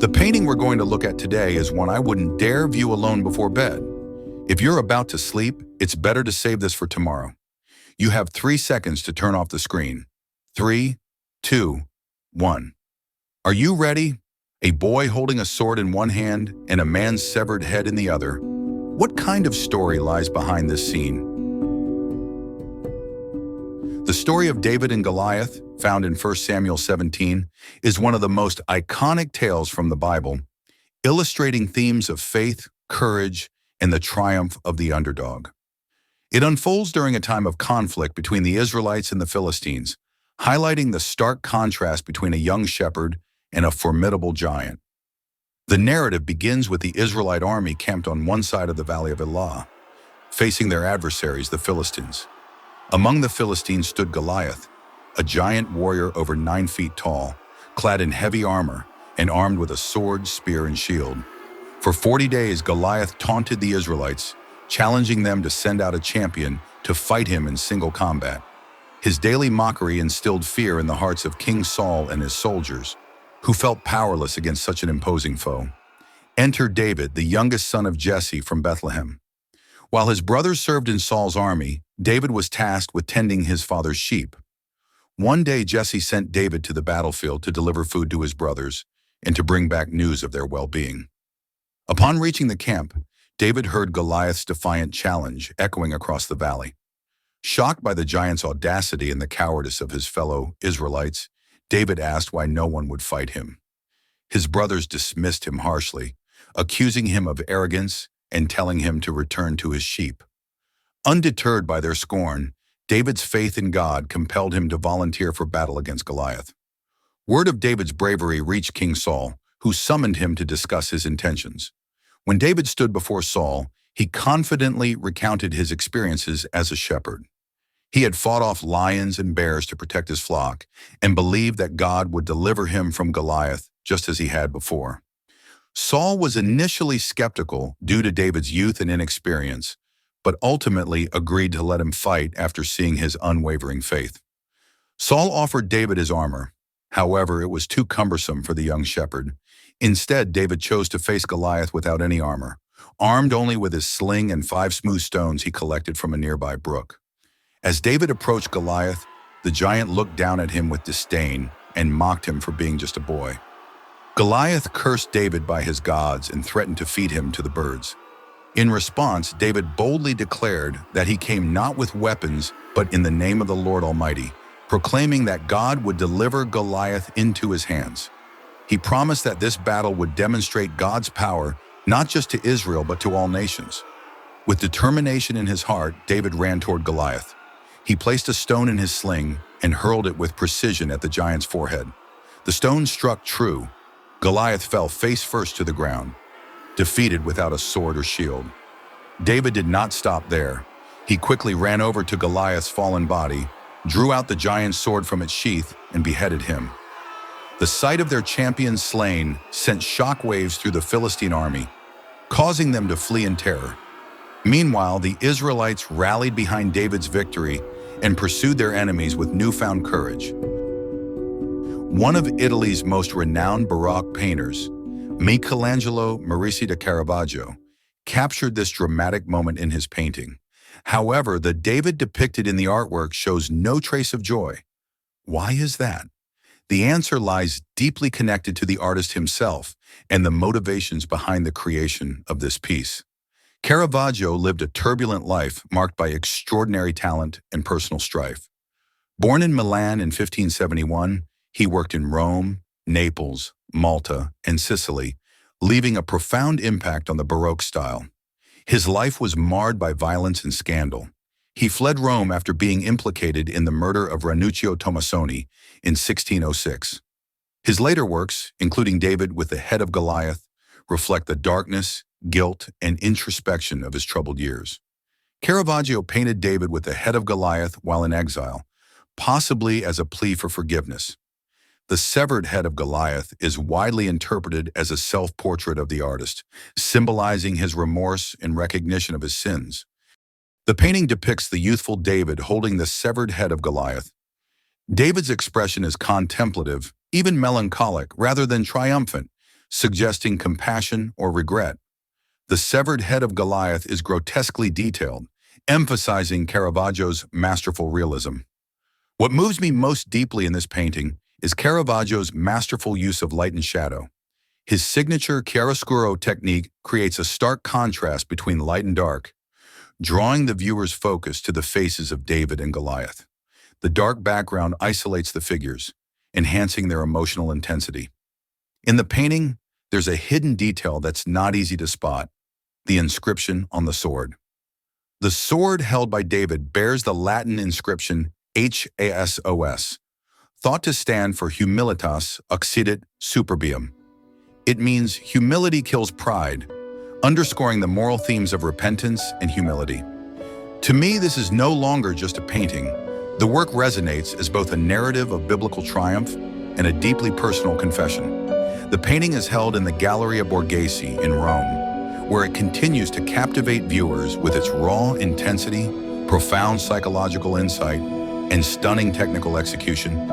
The painting we're going to look at today is one I wouldn't dare view alone before bed. If you're about to sleep, it's better to save this for tomorrow. You have 3 seconds to turn off the screen. 3, 2, 1. Are you ready? A boy holding a sword in one hand and a man's severed head in the other. What kind of story lies behind this scene? The story of David and Goliath, found in 1 Samuel 17, is one of the most iconic tales from the Bible, illustrating themes of faith, courage, and the triumph of the underdog. It unfolds during a time of conflict between the Israelites and the Philistines, highlighting the stark contrast between a young shepherd and a formidable giant. The narrative begins with the Israelite army camped on one side of the Valley of Elah, facing their adversaries, the Philistines. Among the Philistines stood Goliath, a giant warrior over 9 feet tall, clad in heavy armor and armed with a sword, spear, and shield. For 40 days, Goliath taunted the Israelites, challenging them to send out a champion to fight him in single combat. His daily mockery instilled fear in the hearts of King Saul and his soldiers, who felt powerless against such an imposing foe. Enter David, the youngest son of Jesse from Bethlehem. While his brothers served in Saul's army, David was tasked with tending his father's sheep. One day, Jesse sent David to the battlefield to deliver food to his brothers and to bring back news of their well-being. Upon reaching the camp, David heard Goliath's defiant challenge echoing across the valley. Shocked by the giant's audacity and the cowardice of his fellow Israelites, David asked why no one would fight him. His brothers dismissed him harshly, accusing him of arrogance and telling him to return to his sheep. Undeterred by their scorn, David's faith in God compelled him to volunteer for battle against Goliath. Word of David's bravery reached King Saul, who summoned him to discuss his intentions. When David stood before Saul, he confidently recounted his experiences as a shepherd. He had fought off lions and bears to protect his flock and believed that God would deliver him from Goliath just as he had before. Saul was initially skeptical due to David's youth and inexperience, but ultimately agreed to let him fight after seeing his unwavering faith. Saul offered David his armor. However, it was too cumbersome for the young shepherd. Instead, David chose to face Goliath without any armor, armed only with his sling and 5 smooth stones he collected from a nearby brook. As David approached Goliath, the giant looked down at him with disdain and mocked him for being just a boy. Goliath cursed David by his gods and threatened to feed him to the birds. In response, David boldly declared that he came not with weapons, but in the name of the Lord Almighty, proclaiming that God would deliver Goliath into his hands. He promised that this battle would demonstrate God's power not just to Israel, but to all nations. With determination in his heart, David ran toward Goliath. He placed a stone in his sling and hurled it with precision at the giant's forehead. The stone struck true. Goliath fell face first to the ground, defeated without a sword or shield. David did not stop there. He quickly ran over to Goliath's fallen body, drew out the giant's sword from its sheath, and beheaded him. The sight of their champion slain sent shockwaves through the Philistine army, causing them to flee in terror. Meanwhile, the Israelites rallied behind David's victory and pursued their enemies with newfound courage. One of Italy's most renowned Baroque painters, Michelangelo Merisi da Caravaggio, captured this dramatic moment in his painting. However, the David depicted in the artwork shows no trace of joy. Why is that? The answer lies deeply connected to the artist himself and the motivations behind the creation of this piece. Caravaggio lived a turbulent life marked by extraordinary talent and personal strife. Born in Milan in 1571, he worked in Rome, Naples, Malta, and Sicily, leaving a profound impact on the Baroque style. His life was marred by violence and scandal. He fled Rome after being implicated in the murder of Ranuccio Tomassoni in 1606. His later works, including David with the Head of Goliath, reflect the darkness, guilt, and introspection of his troubled years. Caravaggio painted David with the Head of Goliath while in exile, possibly as a plea for forgiveness. The severed head of Goliath is widely interpreted as a self-portrait of the artist, symbolizing his remorse and recognition of his sins. The painting depicts the youthful David holding the severed head of Goliath. David's expression is contemplative, even melancholic, rather than triumphant, suggesting compassion or regret. The severed head of Goliath is grotesquely detailed, emphasizing Caravaggio's masterful realism. What moves me most deeply in this painting is Caravaggio's masterful use of light and shadow. His signature chiaroscuro technique creates a stark contrast between light and dark, drawing the viewer's focus to the faces of David and Goliath. The dark background isolates the figures, enhancing their emotional intensity. In the painting, there's a hidden detail that's not easy to spot: the inscription on the sword. The sword held by David bears the Latin inscription HASOS, thought to stand for Humilitas Occidit Superbium. It means humility kills pride, underscoring the moral themes of repentance and humility. To me, this is no longer just a painting. The work resonates as both a narrative of biblical triumph and a deeply personal confession. The painting is held in the Galleria Borghese in Rome, where it continues to captivate viewers with its raw intensity, profound psychological insight, and stunning technical execution.